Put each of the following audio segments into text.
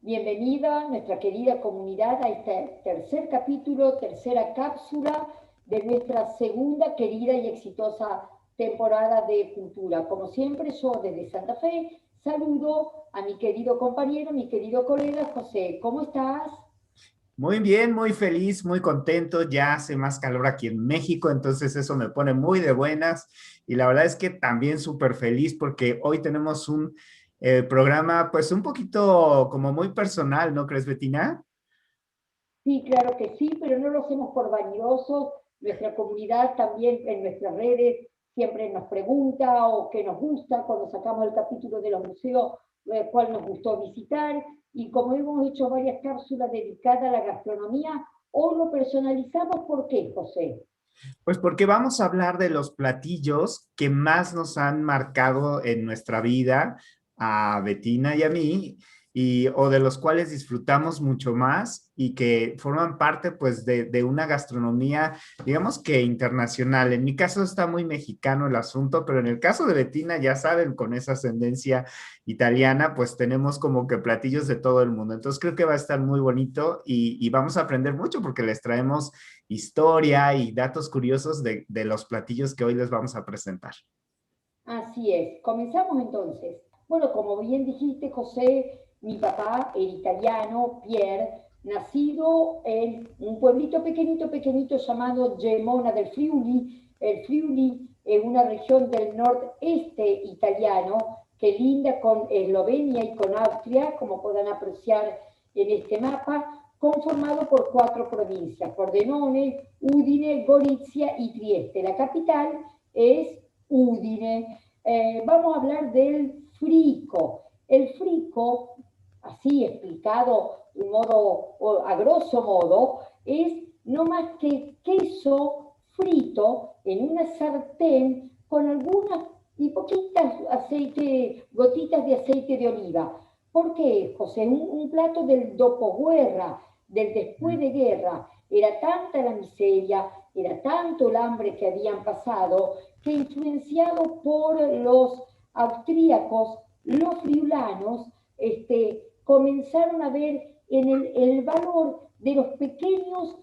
Bienvenida nuestra querida comunidad a este tercer capítulo, tercera cápsula de nuestra segunda querida y exitosa temporada de cultura. Como siempre, yo desde Santa Fe saludo a mi querido compañero, mi querido colega José. ¿Cómo estás? Muy bien, muy feliz, muy contento. Ya hace más calor aquí en México, entonces eso me pone muy de buenas. Y la verdad es que también súper feliz porque hoy tenemos un programa pues un poquito como muy personal, ¿no crees, Betina? Sí, claro que sí, pero no lo hacemos por vanidosos. Nuestra comunidad también en nuestras redes siempre nos pregunta o qué nos gusta cuando sacamos el capítulo de los museos, cuál nos gustó visitar. Y como hemos hecho varias cápsulas dedicadas a la gastronomía, hoy lo personalizamos. ¿Por qué, José? Pues porque vamos a hablar de los platillos que más nos han marcado en nuestra vida, a Betina y a mí, o de los cuales disfrutamos mucho más y que forman parte pues de una gastronomía, digamos que internacional. En mi caso está muy mexicano el asunto, pero en el caso de Betina, ya saben, con esa ascendencia italiana, pues tenemos como que platillos de todo el mundo. Entonces creo que va a estar muy bonito y vamos a aprender mucho porque les traemos historia y datos curiosos de los platillos que hoy les vamos a presentar. Así es. Comenzamos entonces. Bueno, como bien dijiste, José, mi papá era italiano, Pierre, nacido en un pueblito pequeñito, pequeñito llamado Gemona del Friuli. El Friuli es una región del nordeste italiano que linda con Eslovenia y con Austria, como puedan apreciar en este mapa, conformado por 4 provincias: Pordenone, Udine, Gorizia y Trieste. La capital es Udine. Vamos a hablar del frico. El frico, así explicado de un modo, a grosso modo, es no más que queso frito en una sartén con algunas y poquitas aceite, gotitas de aceite de oliva. ¿Por qué, José? Un plato del dopoguerra, del después de guerra. Era tanta la miseria, era tanto el hambre que habían pasado, que influenciado por los austríacos, los friulanos, comenzaron a ver en el valor de los pequeños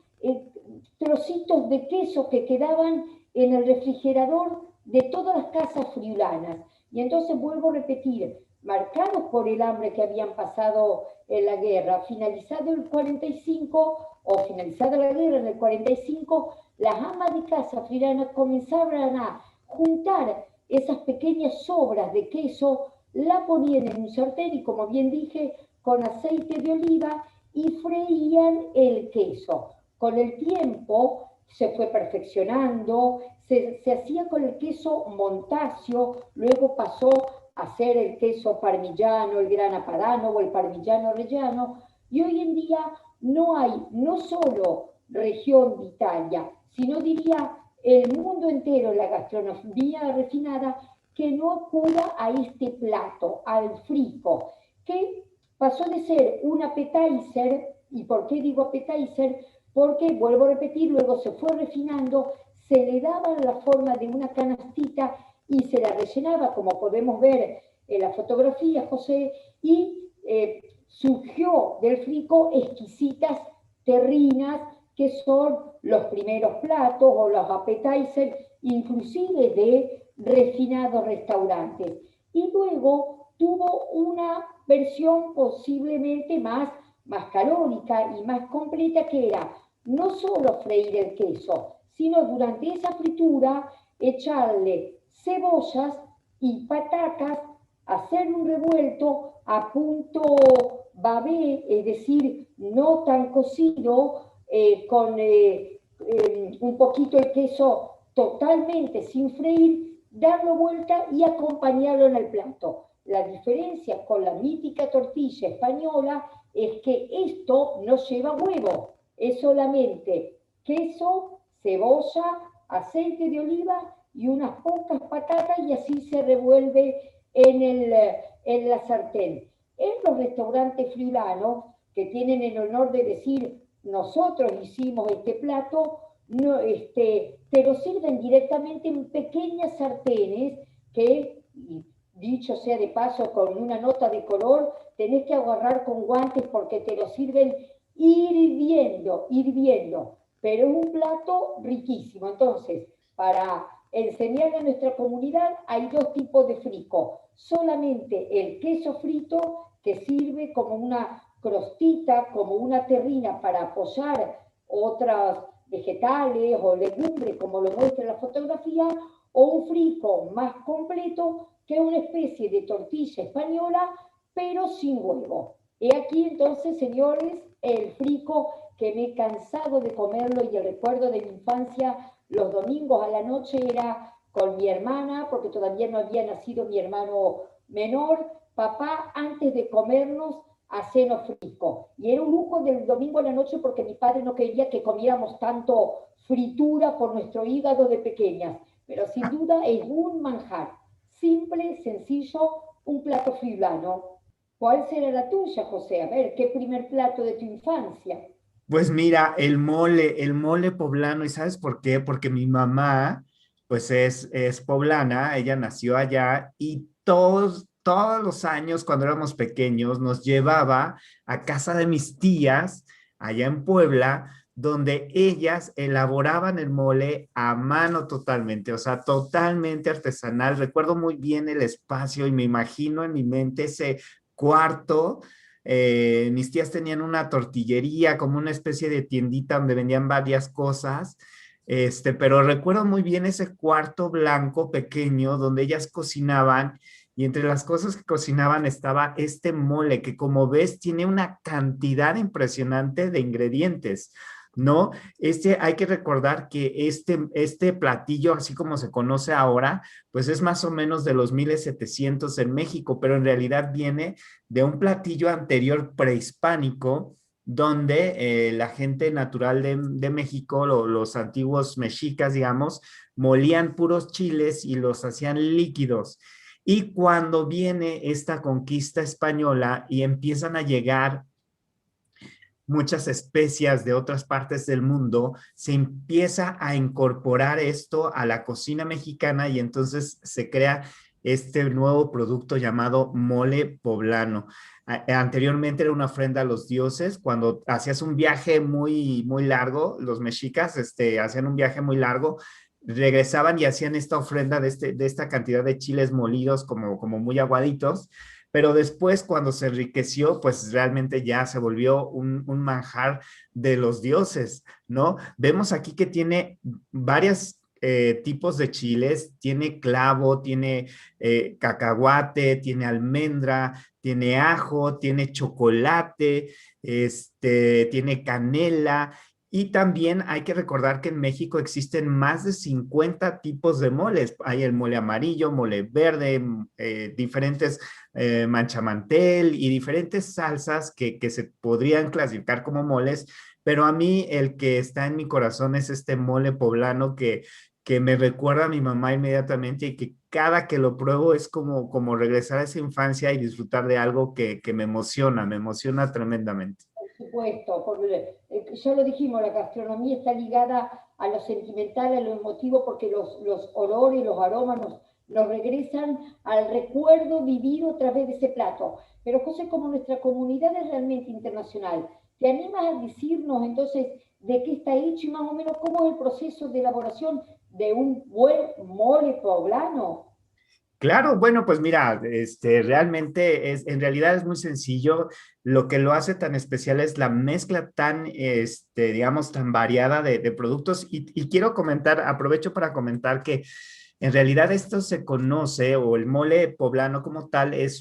trocitos de queso que quedaban en el refrigerador de todas las casas friulanas. Y entonces vuelvo a repetir, marcados por el hambre que habían pasado en la guerra, finalizado el 45 o finalizada la guerra en el 45, las amas de casa friulanas comenzaron a juntar esas pequeñas sobras de queso, la ponían en un sartén y, como bien dije, con aceite de oliva, y freían el queso. Con el tiempo se fue perfeccionando, se hacía con el queso montasio, luego pasó a ser el queso parmigiano, el grana padano o el parmigiano reggiano, y hoy en día no hay no solo región de Italia, sino diría el mundo entero en la gastronomía refinada que no acuda a este plato, al frico, que pasó de ser un appetizer. ¿Y por qué digo appetizer? Porque, vuelvo a repetir, luego se fue refinando, se le daba la forma de una canastita y se la rellenaba, como podemos ver en la fotografía, José, y surgió del frico exquisitas terrinas, que son los primeros platos o los appetizers, inclusive de refinados restaurantes. Y luego tuvo una versión posiblemente más calórica y más completa, que era no solo freír el queso, sino durante esa fritura echarle cebollas y patatas, hacer un revuelto a punto babé, es decir, no tan cocido, con un poquito de queso totalmente sin freír, darlo vuelta y acompañarlo en el plato. La diferencia con la mítica tortilla española es que esto no lleva huevo, es solamente queso, cebolla, aceite de oliva y unas pocas patatas, y así se revuelve en la sartén. En los restaurantes friulanos, que tienen el honor de decir nosotros hicimos este plato, no, te lo sirven directamente en pequeñas sartenes que dicho sea de paso, con una nota de color, tenés que agarrar con guantes porque te lo sirven hirviendo, hirviendo. Pero es un plato riquísimo. Entonces, para enseñarle a nuestra comunidad, hay dos tipos de frico. Solamente el queso frito, que sirve como una crostita, como una terrina para apoyar otras vegetales o legumbres, como lo muestra la fotografía, o un frico más completo, que es una especie de tortilla española, pero sin huevo. He aquí entonces, señores, el frico que me he cansado de comerlo, y el recuerdo de mi infancia los domingos a la noche era con mi hermana, porque todavía no había nacido mi hermano menor. Papá, antes de comernos, hacenos frico. Y era un lujo del domingo a la noche porque mi padre no quería que comiéramos tanto fritura por nuestro hígado de pequeñas. Pero sin duda es un manjar. Simple, sencillo, un plato friulano. ¿Cuál será la tuya, José? A ver, ¿qué primer plato de tu infancia? Pues mira, el mole poblano, ¿y sabes por qué? Porque mi mamá, pues es poblana, ella nació allá y todos los años cuando éramos pequeños nos llevaba a casa de mis tías allá en Puebla, donde ellas elaboraban el mole a mano totalmente, o sea, totalmente artesanal. Recuerdo muy bien el espacio y me imagino en mi mente ese cuarto. Mis tías tenían una tortillería, como una especie de tiendita donde vendían varias cosas, pero recuerdo muy bien ese cuarto blanco pequeño donde ellas cocinaban, y entre las cosas que cocinaban estaba este mole que, como ves, tiene una cantidad impresionante de ingredientes, ¿no? Hay que recordar que este platillo, así como se conoce ahora, pues es más o menos de los 1700 en México, pero en realidad viene de un platillo anterior prehispánico, donde la gente natural de México, los antiguos mexicas, digamos, molían puros chiles y los hacían líquidos. Y cuando viene esta conquista española y empiezan a llegar muchas especias de otras partes del mundo, se empieza a incorporar esto a la cocina mexicana y entonces se crea este nuevo producto llamado mole poblano. Anteriormente era una ofrenda a los dioses. Cuando hacías un viaje muy largo, los mexicas hacían un viaje muy largo, regresaban y hacían esta ofrenda de esta cantidad de chiles molidos como muy aguaditos, pero después cuando se enriqueció, pues realmente ya se volvió un manjar de los dioses, ¿no? Vemos aquí que tiene varios tipos de chiles, tiene clavo, tiene cacahuate, tiene almendra, tiene ajo, tiene chocolate, tiene canela. Y también hay que recordar que en México existen más de 50 tipos de moles. Hay el mole amarillo, mole verde, diferentes manchamantel y diferentes salsas que se podrían clasificar como moles, pero a mí el que está en mi corazón es este mole poblano que me recuerda a mi mamá inmediatamente y que cada que lo pruebo es como regresar a esa infancia y disfrutar de algo que me emociona tremendamente. Por supuesto, porque ya lo dijimos, la gastronomía está ligada a lo sentimental, a lo emotivo, porque los olores, los aromas nos regresan al recuerdo vivido a través de ese plato. Pero José, como nuestra comunidad es realmente internacional, ¿te animas a decirnos entonces de qué está hecho y más o menos cómo es el proceso de elaboración de un buen mole poblano? Claro, bueno, pues mira, realmente en realidad es muy sencillo. Lo que lo hace tan especial es la mezcla tan, digamos, tan variada de productos. Y quiero comentar, aprovecho para comentar que en realidad esto se conoce, o el mole poblano como tal, es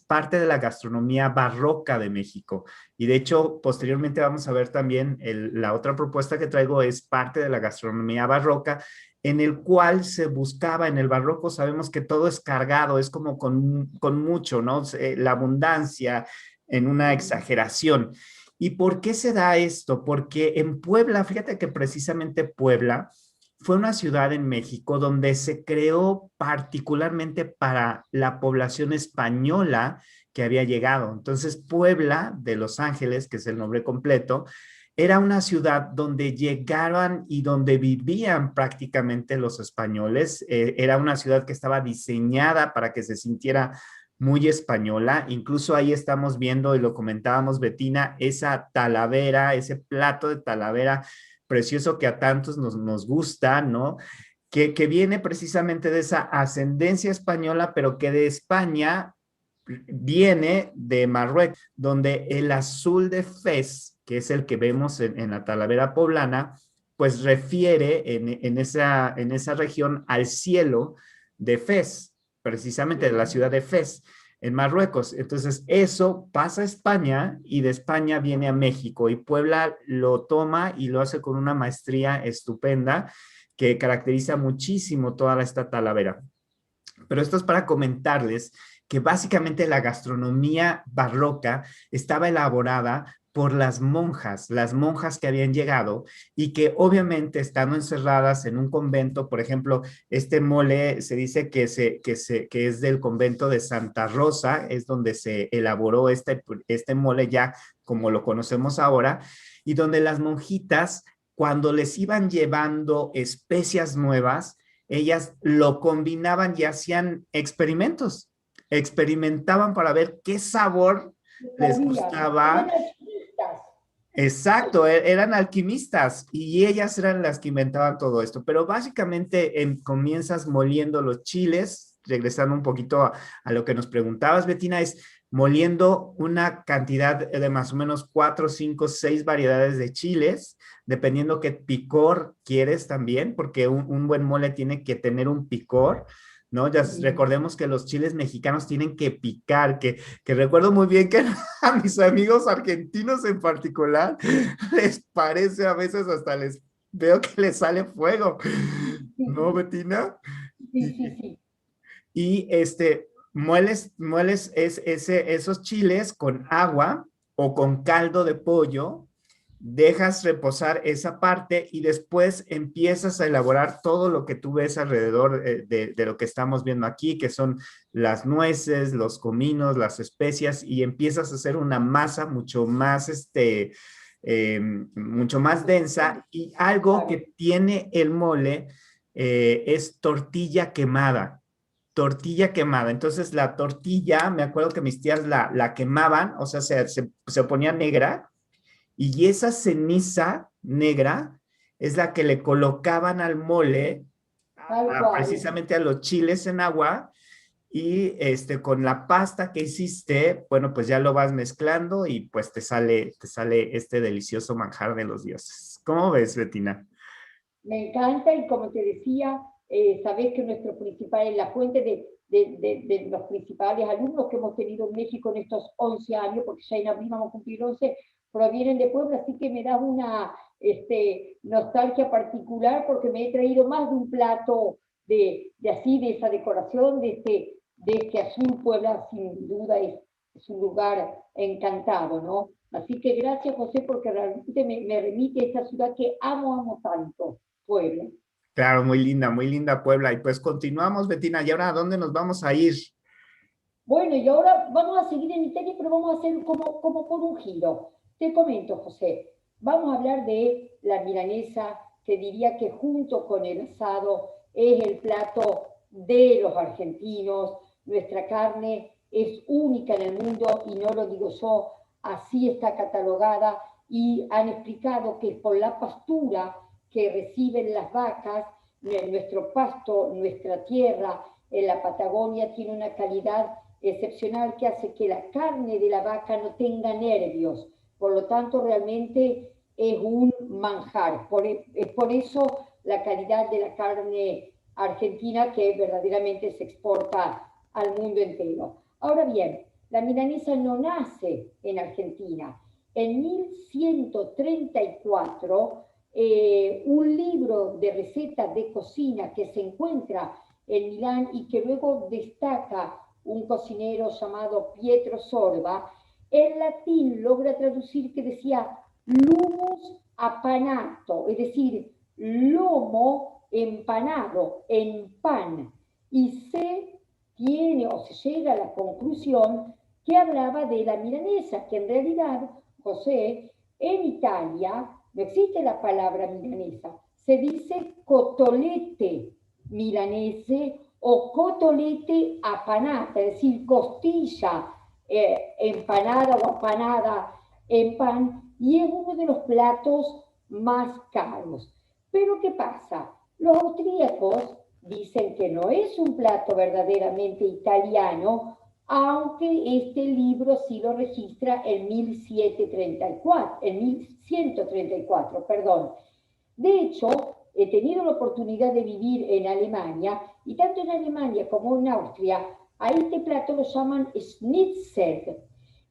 parte de la gastronomía barroca de México. Y de hecho, posteriormente vamos a ver también la otra propuesta que traigo es parte de la gastronomía barroca, en el cual se buscaba, en el barroco sabemos que todo es cargado, es como con mucho, ¿no? La abundancia en una exageración. ¿Y por qué se da esto? Porque en Puebla, fíjate que precisamente Puebla fue una ciudad en México donde se creó particularmente para la población española que había llegado. Entonces, Puebla de Los Ángeles, que es el nombre completo, era una ciudad donde llegaron y donde vivían prácticamente los españoles. Era una ciudad que estaba diseñada para que se sintiera muy española. Incluso ahí estamos viendo, y lo comentábamos, Betina, esa talavera, ese plato de talavera precioso que a tantos nos gusta, ¿no? Que viene precisamente de esa ascendencia española, pero que de España viene de Marruecos, donde el azul de Fez, que es el que vemos en la Talavera poblana, pues refiere en esa región al cielo de Fez, precisamente de la ciudad de Fez, en Marruecos. Entonces, eso pasa a España y de España viene a México y Puebla lo toma y lo hace con una maestría estupenda que caracteriza muchísimo toda esta Talavera. Pero esto es para comentarles que básicamente la gastronomía barroca estaba elaborada por las monjas que habían llegado y que obviamente estando encerradas en un convento, por ejemplo, este mole se dice que es del convento de Santa Rosa, es donde se elaboró este mole ya como lo conocemos ahora, y donde las monjitas, cuando les iban llevando especias nuevas, ellas lo combinaban y hacían experimentos, experimentaban para ver qué sabor les Eran gustaba. alquimistas. Exacto, eran alquimistas y ellas eran las que inventaban todo esto, pero básicamente comienzas moliendo los chiles, regresando un poquito a lo que nos preguntabas, Betina, es moliendo una cantidad de más o menos 4, 5, 6 variedades de chiles, dependiendo qué picor quieres también, porque un buen mole tiene que tener un picor, ¿no? Ya recordemos que los chiles mexicanos tienen que picar, que recuerdo muy bien que a mis amigos argentinos en particular les parece a veces hasta les veo que les sale fuego, ¿no, Sí, Betina? sí, sí, sí. Y mueles esos chiles con agua o con caldo de pollo, dejas reposar esa parte y después empiezas a elaborar todo lo que tú ves alrededor de lo que estamos viendo aquí, que son las nueces, los cominos, las especias, y empiezas a hacer una masa mucho más densa, y algo Claro. que tiene el mole es tortilla quemada. Entonces la tortilla, me acuerdo que mis tías la quemaban, o sea, se ponía negra, y esa ceniza negra es la que le colocaban al mole, Tal cual. precisamente a los chiles en agua, y con la pasta que hiciste, bueno, pues ya lo vas mezclando y pues te sale este delicioso manjar de los dioses. ¿Cómo ves, Betina? Me encanta y como te decía, sabés que nuestro principal, es la fuente de los principales alumnos que hemos tenido en México en estos 11 años, porque ya en abril vamos a cumplir 11, provienen de Puebla, así que me da una nostalgia particular porque me he traído más de un plato de esa decoración, de este azul. Puebla sin duda es un lugar encantado, ¿no? Así que gracias, José, porque realmente me remite a esta ciudad que amo, amo tanto. Puebla. Claro, muy linda Puebla. Y pues continuamos, Betina. ¿Y ahora a dónde nos vamos a ir? Bueno, y ahora vamos a seguir en Italia, pero vamos a hacer como por un giro. Te comento, José, vamos a hablar de la milanesa, que diría que junto con el asado es el plato de los argentinos. Nuestra carne es única en el mundo y no lo digo yo, así está catalogada y han explicado que por la pastura que reciben las vacas, nuestro pasto, nuestra tierra en la Patagonia tiene una calidad excepcional que hace que la carne de la vaca no tenga nervios. Por lo tanto, realmente es un manjar. Es por eso la calidad de la carne argentina que verdaderamente se exporta al mundo entero. Ahora bien, la milanesa no nace en Argentina. En 1134, un libro de recetas de cocina que se encuentra en Milán y que luego destaca un cocinero llamado Pietro Sorba, en latín logra traducir que decía lumus apanato, es decir, lomo empanado en pan, y se tiene o se llega a la conclusión que hablaba de la milanesa, que en realidad, José, En Italia no existe la palabra milanesa, se dice cotolete milanese o cotolete apanata, es decir, costilla empanada o apanada en pan, y es uno de los platos más caros. Pero ¿qué pasa? Los austríacos dicen que no es un plato verdaderamente italiano, aunque este libro sí lo registra en 1734, en 1134, perdón. De hecho, he tenido la oportunidad de vivir en Alemania, y tanto en Alemania como en Austria, a este plato lo llaman Schnitzel,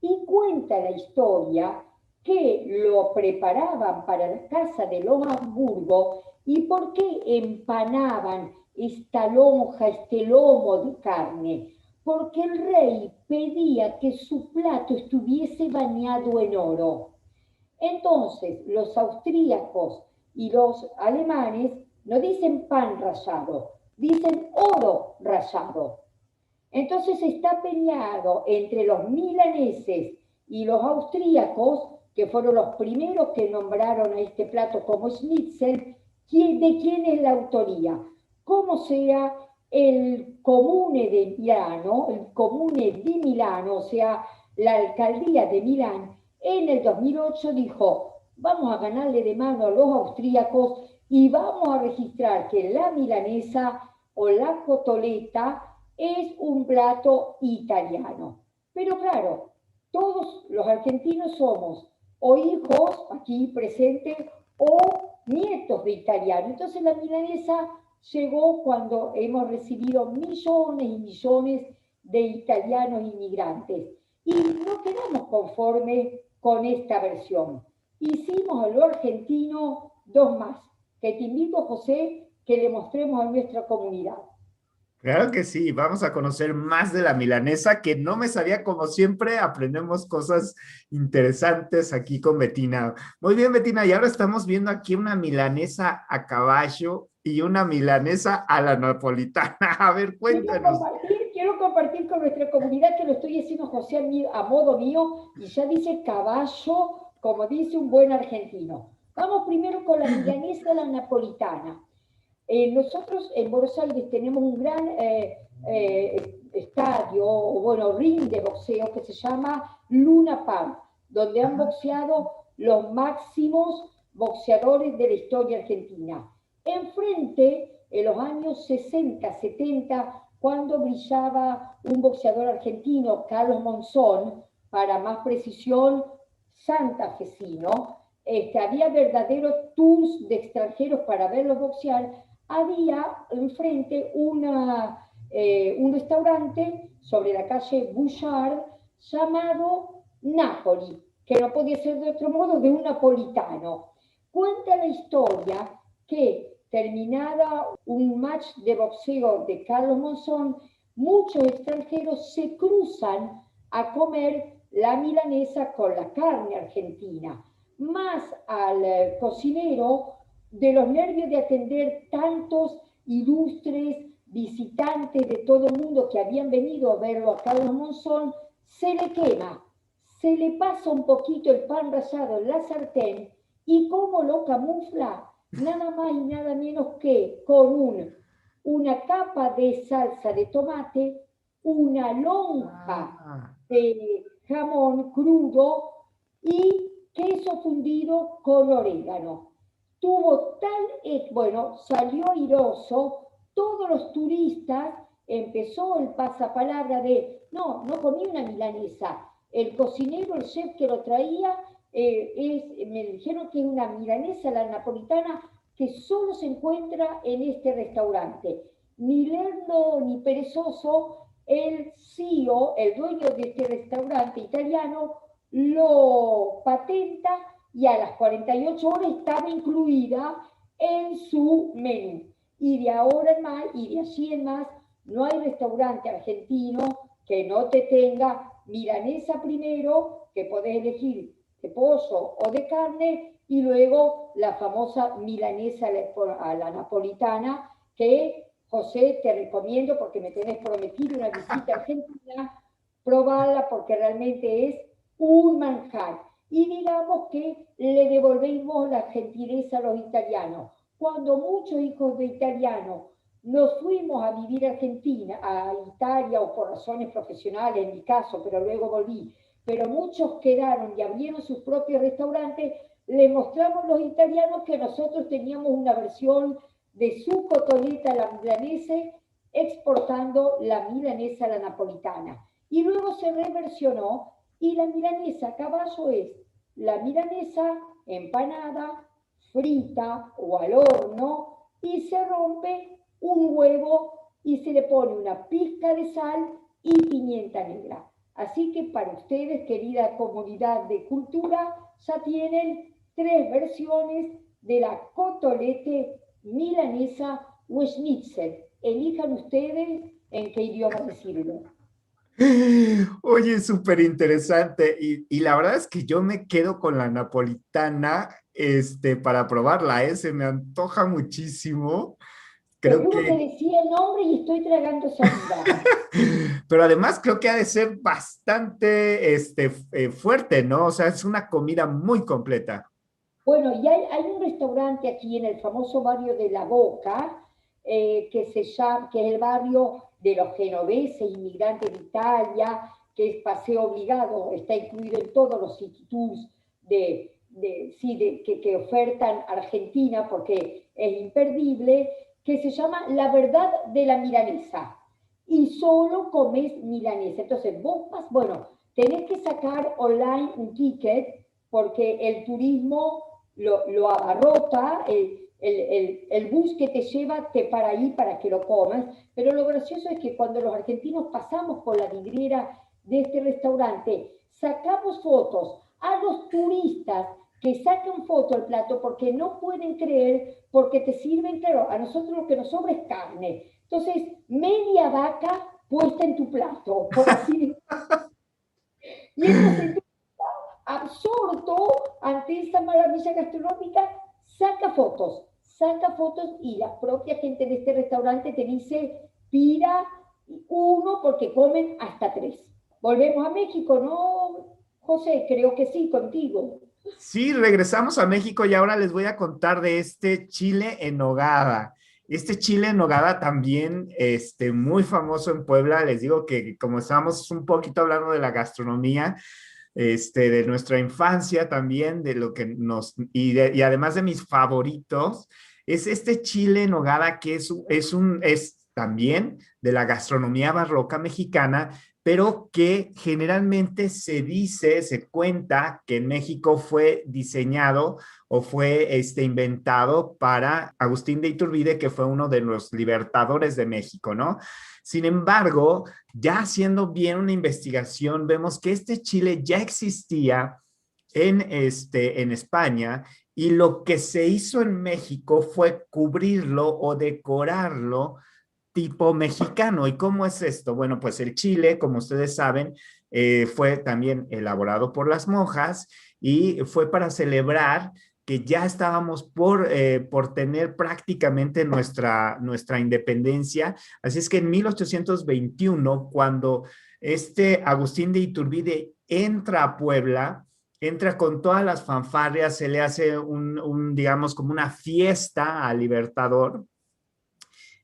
y cuenta la historia que lo preparaban para la casa de los Habsburgo y por qué empanaban esta lonja, este lomo de carne, porque el rey pedía que su plato estuviese bañado en oro. Entonces, los austríacos y los alemanes no dicen pan rallado, dicen oro rallado. Entonces está peleado entre los milaneses y los austríacos, que fueron los primeros que nombraron a este plato como schnitzel, de quién es la autoría. Como sea, el comune de Milano, el comune di Milano, o sea, la alcaldía de Milán, en el 2008 dijo, vamos a ganarle de mano a los austríacos y vamos a registrar que la milanesa o la cotoleta es un plato italiano. Pero claro, todos los argentinos somos o hijos aquí presentes o nietos de italianos. Entonces la milanesa llegó cuando hemos recibido millones y millones de italianos inmigrantes. Y no quedamos conformes con esta versión. Hicimos a lo argentino dos más, que te invito, José, que le mostremos a nuestra comunidad. Claro que sí, vamos a conocer más de la milanesa, que no me sabía, como siempre, aprendemos cosas interesantes aquí con Betina. Muy bien, Betina, y ahora estamos viendo aquí una milanesa a caballo y una milanesa a la napolitana. A ver, cuéntanos. Quiero compartir con nuestra comunidad que lo estoy haciendo, José, a modo mío, y ya dice caballo, como dice un buen argentino. Vamos primero con la milanesa a la napolitana. Nosotros en Buenos Aires tenemos un gran estadio, o bueno, ring de boxeo que se llama Luna Park, donde han boxeado los máximos boxeadores de la historia argentina. Enfrente, en los años 60, 70, cuando brillaba un boxeador argentino, Carlos Monzón, para más precisión, santafesino, había verdaderos tours de extranjeros para verlos boxear. Había enfrente un restaurante sobre la calle Bouchard llamado Napoli, que no podía ser de otro modo de un napolitano. Cuenta la historia que terminada un match de boxeo de Carlos Monzón, muchos extranjeros se cruzan a comer la milanesa con la carne argentina, más al cocinero, de los nervios de atender tantos ilustres visitantes de todo el mundo que habían venido a verlo a Carlos Monzón, se le quema, se le pasa un poquito el pan rallado en la sartén, y cómo lo camufla, nada más y nada menos que con una capa de salsa de tomate, una lonja de jamón crudo y queso fundido con orégano. Tuvo bueno, salió airoso, todos los turistas, empezó el pasapalabra de, no, no comí una milanesa, el cocinero, el chef que lo traía, me dijeron que es una milanesa, la napolitana, que solo se encuentra en este restaurante. Ni lerdo ni perezoso, el CEO, el dueño de este restaurante italiano, lo patenta y a las 48 horas estaba incluida en su menú. Y de ahora en más, y de allí en más, no hay restaurante argentino que no te tenga milanesa primero, que podés elegir de pollo o de carne, y luego la famosa milanesa a la napolitana, que, José, te recomiendo porque me tenés prometido una visita a Argentina, probarla porque realmente es un manjar. y digamos que le devolvemos la gentileza a los italianos. Cuando muchos hijos de italianos nos fuimos a vivir a Argentina, a Italia, o por razones profesionales en mi caso, pero luego volví, pero muchos quedaron y abrieron sus propios restaurantes, le mostramos a los italianos que nosotros teníamos una versión de su cotoleta a la milanese, exportando la milanesa a la napolitana. Y luego se reversionó, y la milanesa a caballo es la milanesa empanada, frita o al horno, y se rompe un huevo y se le pone una pizca de sal y pimienta negra. Así que para ustedes, querida comunidad de cultura, ya tienen 3 versiones de la cotolete milanesa o schnitzel. Elijan ustedes en qué idioma decirlo. Oye, súper interesante. Y la verdad es que yo me quedo con la napolitana, para probarla, ¿eh? Se me antoja muchísimo. Te Creo juro que que, decía el nombre y estoy tragando saliva. pero además creo que ha de ser bastante, fuerte, ¿no? O sea, es una comida muy completa. Bueno, y hay un restaurante aquí en el famoso barrio de La Boca, que se llama, que es el barrio de los genoveses, inmigrantes de Italia, que es paseo obligado, está incluido en todos los city tours sí, que ofertan Argentina, porque es imperdible, que se llama La Verdad de la Milanesa. Y solo comes milanesa. Entonces, bueno, tenés que sacar online un ticket, porque el turismo lo abarrota, el bus que te lleva te para ahí para que lo comas, pero lo gracioso es que cuando los argentinos pasamos por la vidriera de este restaurante, sacamos fotos a los turistas que sacan foto al plato porque no pueden creer, porque te sirven, claro, a nosotros lo que nos sobra es carne. Entonces, media vaca puesta en tu plato, por así decirlo. Y entonces absorto ante esa maravilla gastronómica, saca fotos y la propia gente de este restaurante te dice, pida uno porque comen hasta 3. Volvemos a México, ¿no, José? Creo que sí, contigo. Sí, regresamos a México y ahora les voy a contar de este chile en nogada. Este chile en nogada también, muy famoso en Puebla. Les digo que como estamos un poquito hablando de la gastronomía, de nuestra infancia también, de lo que y además de mis favoritos, es este chile en nogada que es también de la gastronomía barroca mexicana, pero que generalmente se cuenta que en México fue diseñado o fue inventado para Agustín de Iturbide, que fue uno de los libertadores de México, ¿no? Sin embargo, ya haciendo bien una investigación, vemos que este chile ya existía en España, y lo que se hizo en México fue cubrirlo o decorarlo tipo mexicano. ¿Y cómo es esto? Bueno, pues el chile, como ustedes saben, fue también elaborado por las monjas y fue para celebrar que ya estábamos por tener prácticamente nuestra independencia. Así es que en 1821, cuando Agustín de Iturbide entra a Puebla, entra con todas las fanfarrias, se le hace digamos, como una fiesta al Libertador,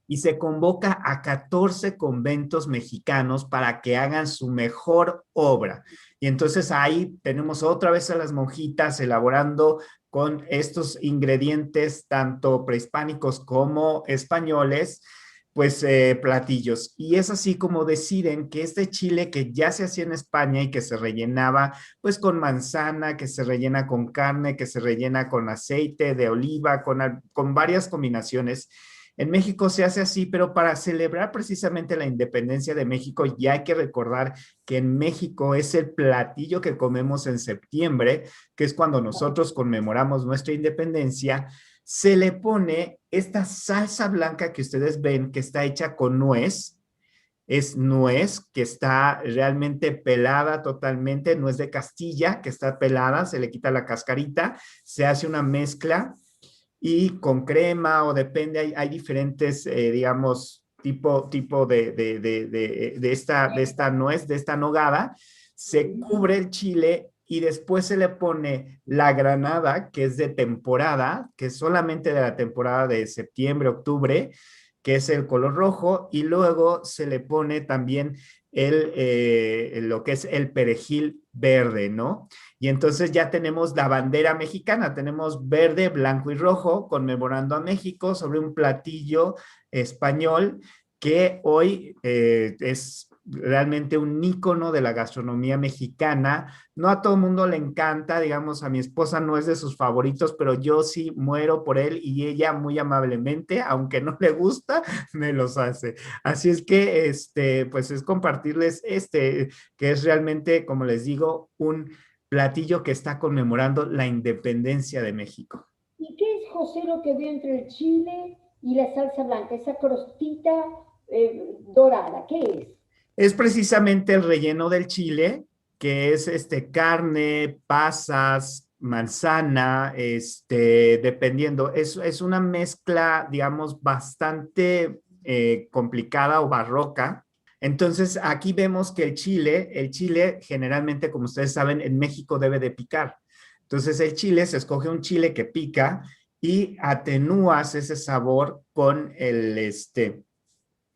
y se convoca a 14 conventos mexicanos para que hagan su mejor obra. Y entonces ahí tenemos otra vez a las monjitas elaborando con estos ingredientes, tanto prehispánicos como españoles, pues platillos. Y es así como deciden que este chile que ya se hacía en España y que se rellenaba pues con manzana, que se rellena con carne, que se rellena con aceite de oliva, con varias combinaciones. En México se hace así, pero para celebrar precisamente la independencia de México, ya hay que recordar que en México es el platillo que comemos en septiembre, que es cuando nosotros conmemoramos nuestra independencia. Se le pone esta salsa blanca que ustedes ven, que está hecha con nuez. Es nuez que está realmente pelada totalmente, nuez de Castilla que está pelada, se le quita la cascarita, se hace una mezcla y con crema, o depende, hay diferentes, digamos, tipo de esta nuez, de esta nogada. Se cubre el chile y después se le pone la granada, que es de temporada, que es solamente de la temporada de septiembre, octubre, que es el color rojo, y luego se le pone también lo que es el perejil verde, ¿no? Y entonces ya tenemos la bandera mexicana, tenemos verde, blanco y rojo, conmemorando a México sobre un platillo español que hoy es realmente un ícono de la gastronomía mexicana. No a todo el mundo le encanta, digamos, a mi esposa no es de sus favoritos, pero yo sí muero por él y ella muy amablemente, aunque no le gusta, me los hace. Así es que, pues es compartirles que es realmente, como les digo, un platillo que está conmemorando la independencia de México. ¿Y qué es, José, lo que veo entre el chile y la salsa blanca? Esa crostita dorada, ¿qué es? Es precisamente el relleno del chile, que es carne, pasas, manzana, dependiendo. Es una mezcla, digamos, bastante complicada o barroca. Entonces, aquí vemos que el chile generalmente, como ustedes saben, en México debe de picar. Entonces, el chile, se escoge un chile que pica y atenúas ese sabor con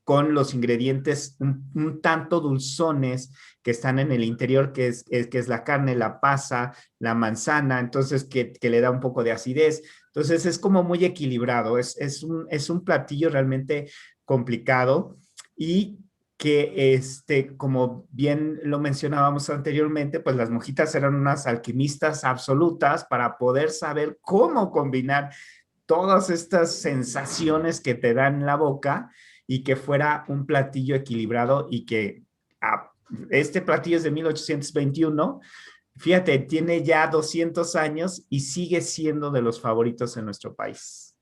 con los ingredientes un tanto dulzones que están en el interior, que es la carne, la pasa, la manzana, entonces que le da un poco de acidez. Entonces es como muy equilibrado, es un platillo realmente complicado y que como bien lo mencionábamos anteriormente, pues las monjitas eran unas alquimistas absolutas para poder saber cómo combinar todas estas sensaciones que te dan en la boca y que fuera un platillo equilibrado y que este platillo es de 1821, fíjate, tiene ya 200 años y sigue siendo de los favoritos en nuestro país.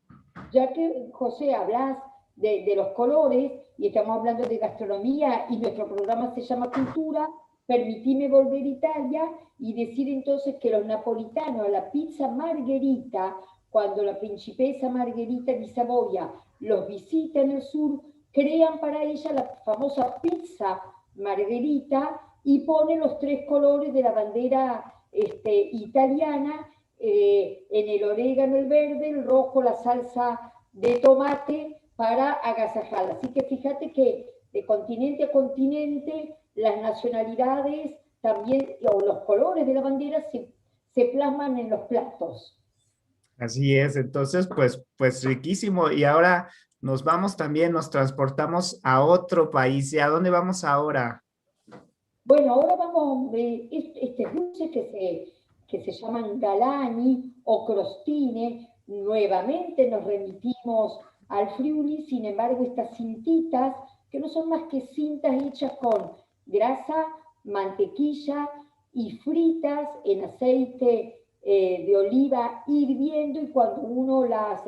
Ya que, José, hablas de los colores y estamos hablando de gastronomía y nuestro programa se llama Cultura, permitime volver a Italia y decir entonces que los napolitanos, la pizza margherita, cuando la principesa Margherita di Savoia los visita en el sur, crean para ella la famosa pizza margherita y pone los tres colores de la bandera italiana, en el orégano el verde, el rojo la salsa de tomate para agasajarla. Así que fíjate que de continente a continente las nacionalidades también, o los colores de la bandera se plasman en los platos. Así es, entonces pues riquísimo. Y ahora nos vamos también, nos transportamos a otro país. ¿Y a dónde vamos ahora? Bueno, ahora vamos, dulces que se llaman galani o crostine, nuevamente nos remitimos al friuli, sin embargo estas cintitas, que no son más que cintas hechas con grasa, mantequilla y fritas en aceite de oliva hirviendo, y cuando uno las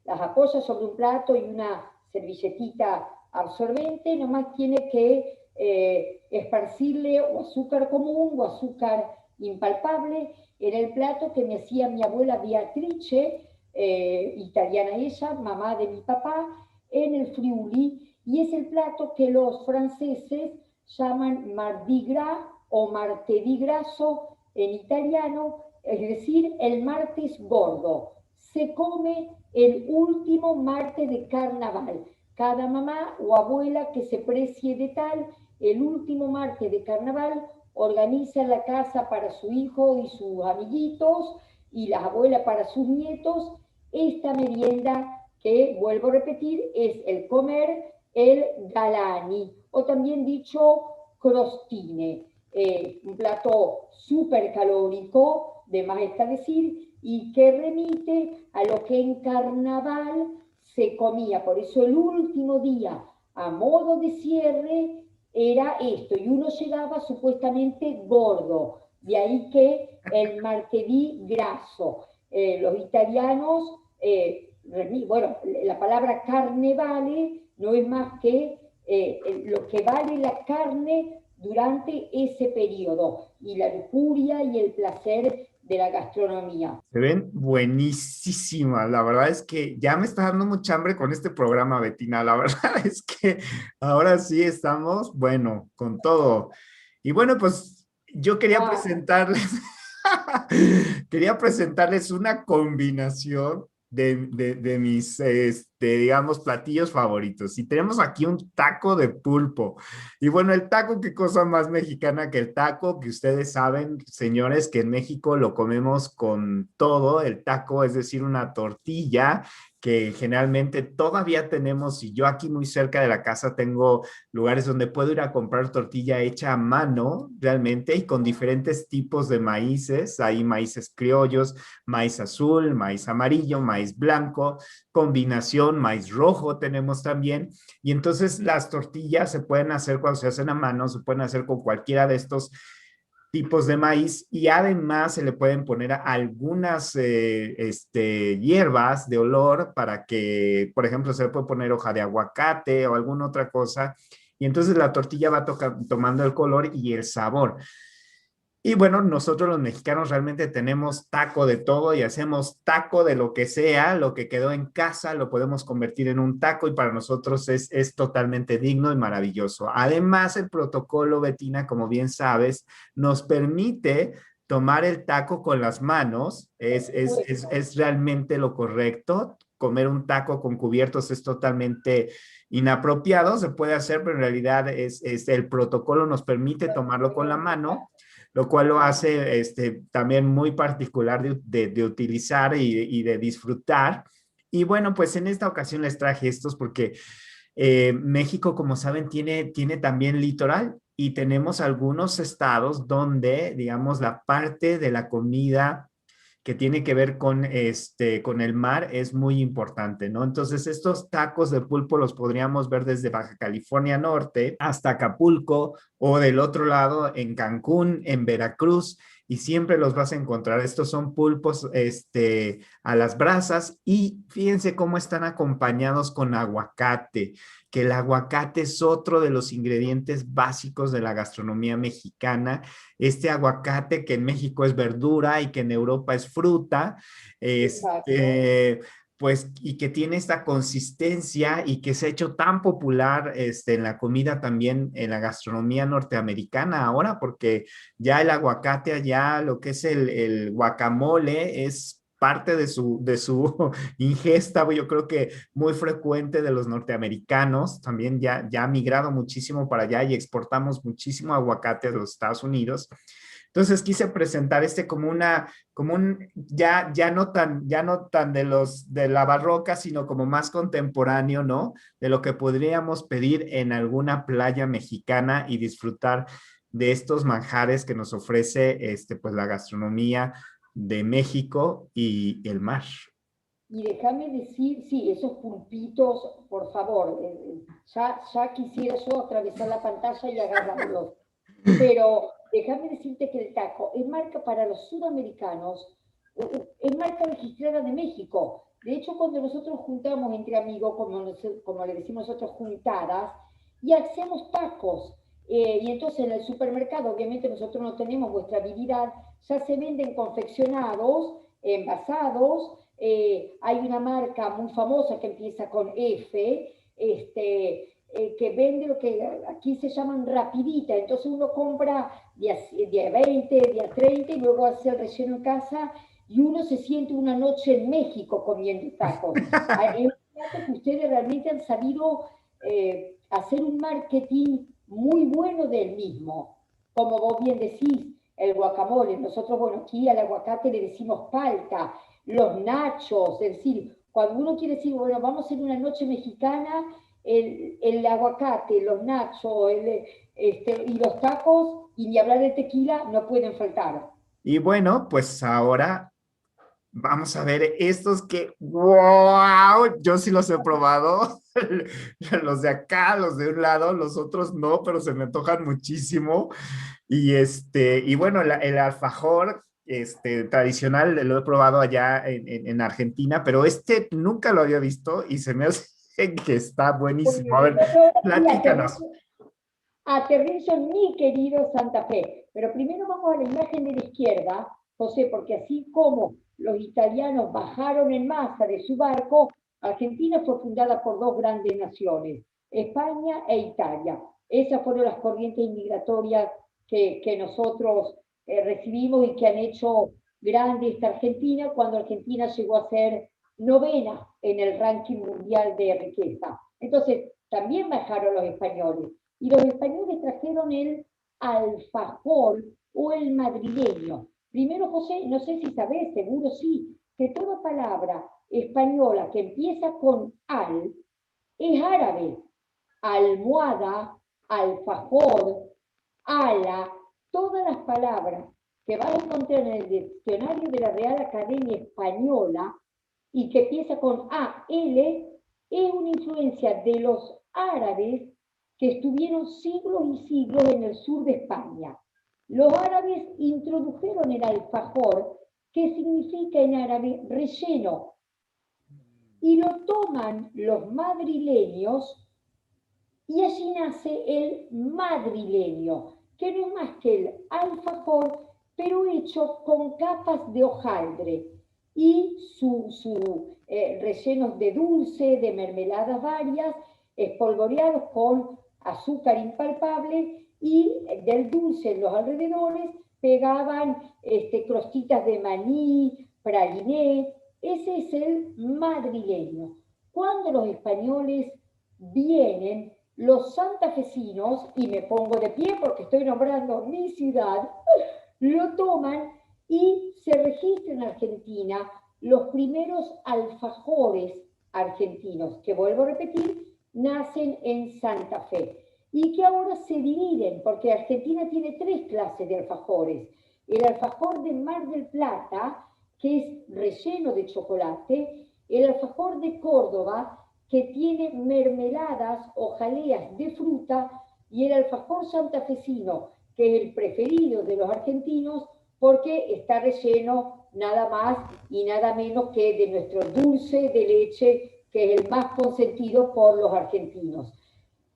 apoya sobre un plato y una servilletita absorbente, nomás tiene que esparcirle o azúcar común o azúcar impalpable. Era el plato que me hacía mi abuela Beatrice, italiana ella, mamá de mi papá, en el Friuli, y es el plato que los franceses llaman mardi gras o martedì grasso en italiano, es decir, el martes gordo. Se come el último martes de carnaval. Cada mamá o abuela que se precie de tal, el último martes de carnaval organiza la casa para su hijo y sus amiguitos, y las abuelas para sus nietos, esta merienda que, vuelvo a repetir, es el comer el galani, o también dicho crostine, un plato súper calórico, de más está decir, y que remite a lo que en carnaval se comía. Por eso el último día, a modo de cierre, era esto, y uno llegaba supuestamente gordo, de ahí que el martedì grasso. Los italianos, bueno, la palabra carne vale no es más que lo que vale la carne durante ese periodo, y la lujuria y el placer de la gastronomía. Se ven buenísimas. La verdad es que ya me está dando mucha hambre con este programa, Betina. La verdad es que ahora sí estamos, bueno, con todo. Y bueno, pues yo quería Ah, presentarles. Quería presentarles una combinación de mis, digamos, platillos favoritos. Y tenemos aquí un taco de pulpo. Y bueno, el taco, qué cosa más mexicana que el taco, que ustedes saben, señores, que en México lo comemos con todo. El taco, es decir, una tortilla que generalmente todavía tenemos, y yo aquí muy cerca de la casa tengo lugares donde puedo ir a comprar tortilla hecha a mano realmente y con diferentes tipos de maíces. Hay maíces criollos, maíz azul, maíz amarillo, maíz blanco, combinación, maíz rojo tenemos también. Y entonces las tortillas se pueden hacer cuando se hacen a mano, se pueden hacer con cualquiera de estos tipos de maíz y además se le pueden poner algunas hierbas de olor para que, por ejemplo, se le puede poner hoja de aguacate o alguna otra cosa y entonces la tortilla va tomando el color y el sabor. Y bueno, nosotros los mexicanos realmente tenemos taco de todo y hacemos taco de lo que sea, lo que quedó en casa lo podemos convertir en un taco y para nosotros es totalmente digno y maravilloso. Además, el protocolo, Betina, como bien sabes, nos permite tomar el taco con las manos, es realmente lo correcto. Comer un taco con cubiertos es totalmente inapropiado, se puede hacer, pero en realidad el protocolo nos permite tomarlo con la mano lo cual lo hace también muy particular de utilizar y de disfrutar. Y bueno, pues en esta ocasión les traje estos porque México, como saben, tiene también litoral y tenemos algunos estados donde, digamos, la parte de la comida que tiene que ver con el mar es muy importante, ¿no? Entonces, estos tacos de pulpo los podríamos ver desde Baja California Norte hasta Acapulco o del otro lado en Cancún, en Veracruz, y siempre los vas a encontrar. Estos son pulpos a las brasas y fíjense cómo están acompañados con aguacate, que el aguacate es otro de los ingredientes básicos de la gastronomía mexicana. Este aguacate que en México es verdura y que en Europa es fruta, Exacto. pues, y que tiene esta consistencia y que se ha hecho tan popular en la comida también en la gastronomía norteamericana ahora, porque ya el aguacate allá, lo que es el guacamole, es parte de su ingesta, yo creo que muy frecuente de los norteamericanos, también ya ha migrado muchísimo para allá y exportamos muchísimo aguacate a los Estados Unidos. Entonces quise presentar como un, ya no tan de la barroca, sino como más contemporáneo, ¿no? De lo que podríamos pedir en alguna playa mexicana y disfrutar de estos manjares que nos ofrece, pues la gastronomía de México y el mar. Y déjame decir, sí, esos pulpitos, por favor, ya quisiera yo atravesar la pantalla y agarrarlos. Pero déjame decirte que el taco es marca para los sudamericanos, es marca registrada de México. De hecho, cuando nosotros juntamos entre amigos, como le decimos nosotros, juntadas, y hacemos tacos, y entonces en el supermercado, obviamente nosotros no tenemos vuestra habilidad, ya se venden confeccionados, envasados, hay una marca muy famosa que empieza con F, que vende lo que aquí se llaman rapidita, entonces uno compra día 20, día 30 y luego hace el relleno en casa y uno se siente una noche en México comiendo tacos. Es un plato que ustedes realmente han sabido hacer un marketing muy bueno del mismo. Como vos bien decís, el guacamole, nosotros, bueno, aquí al aguacate le decimos palta, los nachos, es decir, cuando uno quiere decir, bueno, vamos a hacer una noche mexicana, el aguacate, los nachos y los tacos, y ni hablar de tequila, no pueden faltar. Y bueno, pues ahora vamos a ver estos que, wow, yo sí los he probado, los de acá, los de un lado, los otros no, pero se me antojan muchísimo. Y bueno, el alfajor tradicional lo he probado allá en Argentina, pero este nunca lo había visto y se me hace que está buenísimo. A ver, Y platícanos. aterrizo en mi querido Santa Fe. Pero primero vamos a la imagen de la izquierda, José, porque así como los italianos bajaron en masa de su barco, Argentina fue fundada por dos grandes naciones, España e Italia. Esas fueron las corrientes inmigratorias que nosotros recibimos y que han hecho grande esta Argentina cuando Argentina llegó a ser novena en el ranking mundial de riqueza. Entonces, también bajaron los españoles. Y los españoles trajeron el alfajor o el madrileño. Primero, José, no sé si sabés, seguro sí, que toda palabra española que empieza con al es árabe. Almohada, alfajor, ala, todas las palabras que vas a encontrar en el diccionario de la Real Academia Española y que empieza con AL, es una influencia de los árabes que estuvieron siglos y siglos en el sur de España. Los árabes introdujeron el alfajor, que significa en árabe relleno, y lo toman los madrileños y allí nace el madrileño, que no es más que el alfajor, pero hecho con capas de hojaldre y rellenos de dulce, de mermeladas varias, espolvoreados con azúcar impalpable y del dulce en los alrededores pegaban crostitas de maní, praliné. Ese es el madrileño. Cuando los españoles vienen, los santafesinos, y me pongo de pie porque estoy nombrando mi ciudad, lo toman y se registran en Argentina los primeros alfajores argentinos, que vuelvo a repetir, nacen en Santa Fe y que ahora se dividen, porque Argentina tiene tres clases de alfajores. El alfajor de Mar del Plata, que es relleno de chocolate, el alfajor de Córdoba, que tiene mermeladas o jaleas de fruta, y el alfajor santafesino, que es el preferido de los argentinos porque está relleno nada más y nada menos que de nuestro dulce de leche, que es el más consentido por los argentinos.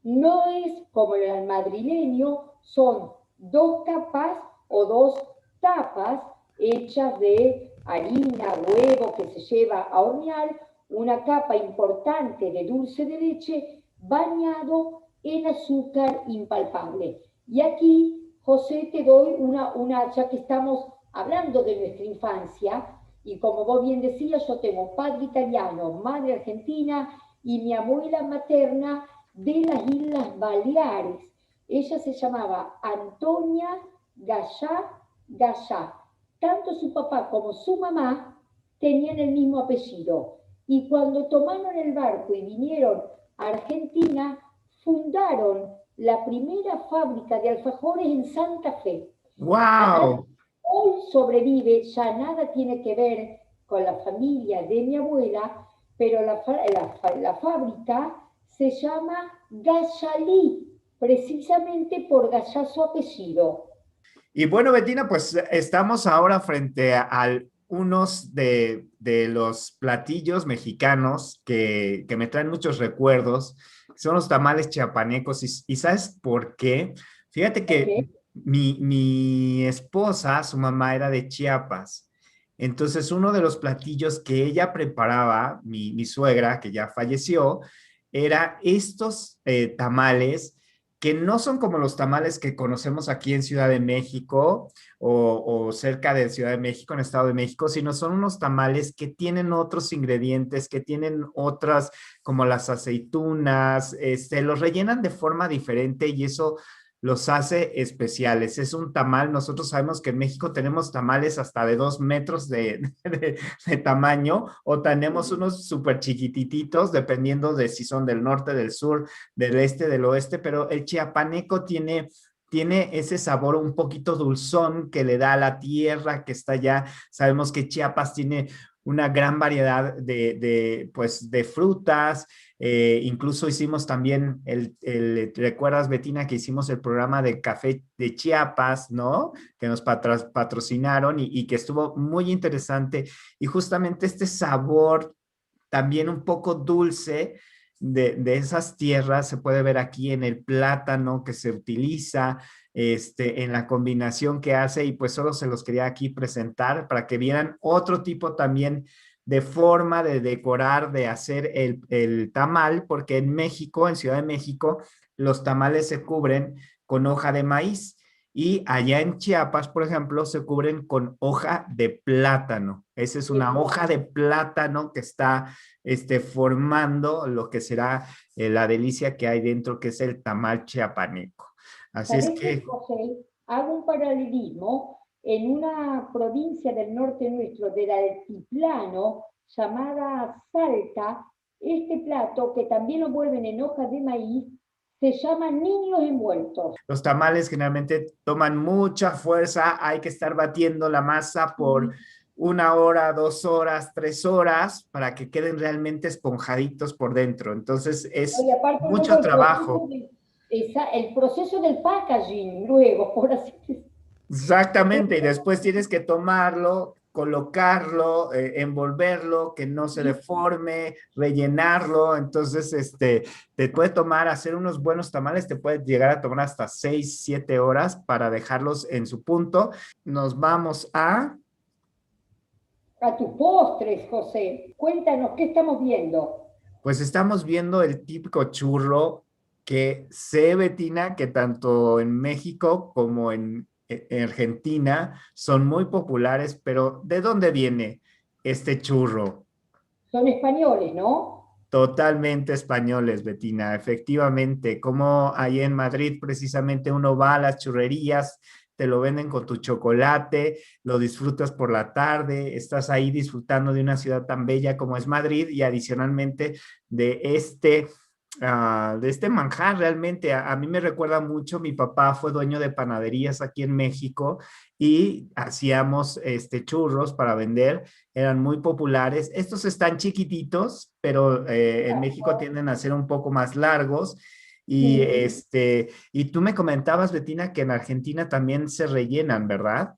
No es como el madrileño, son dos capas o dos tapas hechas de harina, huevo que se lleva a hornear, una capa importante de dulce de leche bañado en azúcar impalpable. Y aquí, José, te doy ya que estamos hablando de nuestra infancia, y como vos bien decías, yo tengo un padre italiano, madre argentina, y mi abuela materna de las Islas Baleares. Ella se llamaba Antonia Gallá Gallá. Tanto su papá como su mamá tenían el mismo apellido. Y cuando tomaron el barco y vinieron a Argentina, fundaron la primera fábrica de alfajores en Santa Fe. ¡Wow! Hoy sobrevive, ya nada tiene que ver con la familia de mi abuela, pero la fábrica se llama Gallalí, precisamente por Gallá su apellido. Y bueno, Bettina, pues estamos ahora frente a unos de los platillos mexicanos que me traen muchos recuerdos. Son los tamales chiapanecos. ¿Y sabes por qué? Fíjate que Okay. mi esposa, su mamá era de Chiapas. Entonces, uno de los platillos que ella preparaba, mi suegra, que ya falleció, era estos tamales que no son como los tamales que conocemos aquí en Ciudad de México o cerca de Ciudad de México, en Estado de México, sino son unos tamales que tienen otros ingredientes, que tienen otras, como las aceitunas, los rellenan de forma diferente y eso los hace especiales. Es un tamal, nosotros sabemos que en México tenemos tamales hasta de 2 metros de tamaño o tenemos unos súper chiquitititos, dependiendo de si son del norte, del sur, del este, del oeste, pero el chiapaneco tiene ese sabor un poquito dulzón que le da a la tierra que está allá. Sabemos que Chiapas tiene una gran variedad pues, de frutas. Incluso hicimos también, ¿recuerdas, Bettina, que hicimos el programa de café de Chiapas, ¿no? Que nos patrocinaron y que estuvo muy interesante. Y justamente este sabor también un poco dulce de esas tierras se puede ver aquí en el plátano que se utiliza, en la combinación que hace y pues solo se los quería aquí presentar para que vieran otro tipo también de forma de decorar, de hacer el tamal, porque en México, en Ciudad de México, los tamales se cubren con hoja de maíz y allá en Chiapas, por ejemplo, se cubren con hoja de plátano. Esa es una hoja de plátano que está formando lo que será la delicia que hay dentro, que es el tamal chiapaneco. Así es ¿Sabés qué, que José? Hago un paralelismo en una provincia del norte nuestro, del altiplano, llamada Salta. Este plato, que también lo vuelven en hojas de maíz, se llama niños envueltos. los tamales generalmente toman mucha fuerza, hay que estar batiendo la masa por 1 hora, 2 horas, 3 horas para que queden realmente esponjaditos por dentro. Entonces Y es aparte luego mucho trabajo. el proceso del packaging, luego, por así decirlo. Exactamente, y después tienes que tomarlo, colocarlo, envolverlo, que no se deforme, rellenarlo. Entonces, te puede tomar, hacer unos buenos tamales, te puede llegar a tomar hasta 6, 7 horas para dejarlos en su punto. Nos vamos A tus postres, José. Cuéntanos, ¿qué estamos viendo? pues estamos viendo el típico churro que sé, Betina, que tanto en México como en Argentina son muy populares, pero ¿de dónde viene este churro? Son españoles, ¿no? Totalmente españoles, Betina, efectivamente. Como ahí en Madrid precisamente uno va a las churrerías, te lo venden con tu chocolate, lo disfrutas por la tarde, estás ahí disfrutando de una ciudad tan bella como es Madrid y adicionalmente de este manjar realmente. A mí me recuerda mucho, mi papá fue dueño de panaderías aquí en México y hacíamos churros para vender, eran muy populares. Estos están chiquititos, pero en México tienden a ser un poco más largos. Y, Sí. y tú me comentabas, Betina, que en Argentina también se rellenan, ¿verdad?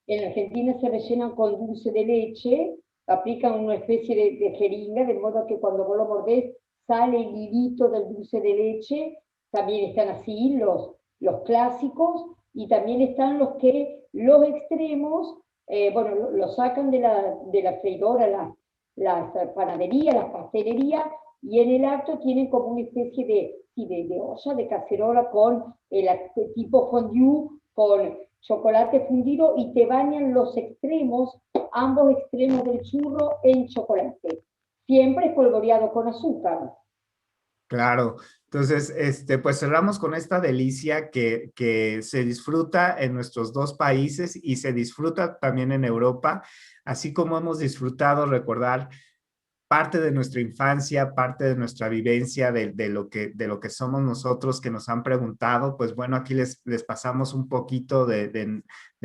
En Argentina se rellenan con dulce de leche, aplican una especie de jeringa, de modo que cuando vos lo mordés sale el hilito del dulce de leche. También están así los clásicos y también están los extremos, bueno, lo sacan de la freidora, las panaderías, las pastelerías, y en el acto tienen como una especie de olla, de cacerola con el tipo fondue, con chocolate fundido, y te bañan los extremos, ambos extremos del churro en chocolate. Siempre espolvoreado con azúcar. Claro, entonces, pues cerramos con esta delicia que se disfruta en nuestros dos países y se disfruta también en Europa, así como hemos disfrutado recordar parte de nuestra infancia, parte de nuestra vivencia, de lo que somos nosotros, que nos han preguntado. Pues bueno, aquí les pasamos un poquito de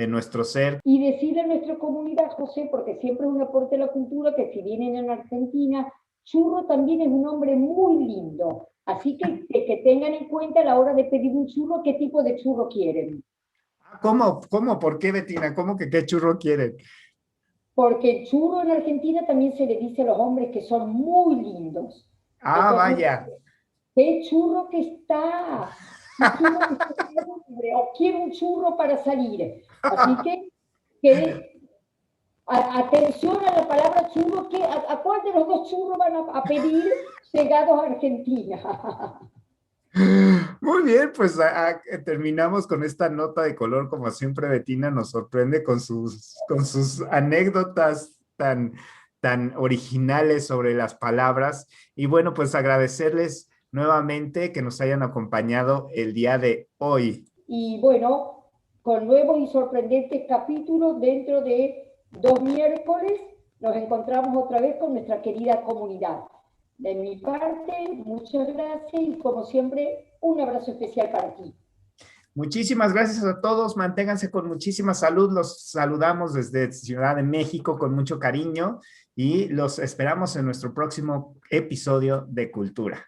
nuestro ser. Y decirle a nuestra comunidad, José, porque siempre es un aporte a la cultura, que si vienen en Argentina, churro también es un nombre muy lindo. Así que tengan en cuenta a la hora de pedir un churro qué tipo de churro quieren. ¿Cómo? ¿Por qué, Betina? ¿Cómo que qué churro quieren? Porque el churro en Argentina también se le dice a los hombres que son muy lindos. Ah, Entonces, vaya. ¿qué churro que está? ¿Qué churro que está libre? ¿O quiere un churro para salir? Así que atención a la palabra churro, ¿a cuál de los dos churros van a pedir llegados a Argentina? Muy bien, pues terminamos con esta nota de color. Como siempre, Betina nos sorprende con sus anécdotas tan originales sobre las palabras. Y bueno, pues agradecerles nuevamente que nos hayan acompañado el día de hoy. Y bueno, con nuevos y sorprendentes capítulos dentro de 2 miércoles nos encontramos otra vez con nuestra querida comunidad. De mi parte, muchas gracias y como siempre, un abrazo especial para ti. Muchísimas gracias a todos. Manténganse con muchísima salud. Los saludamos desde Ciudad de México con mucho cariño y los esperamos en nuestro próximo episodio de Cultura.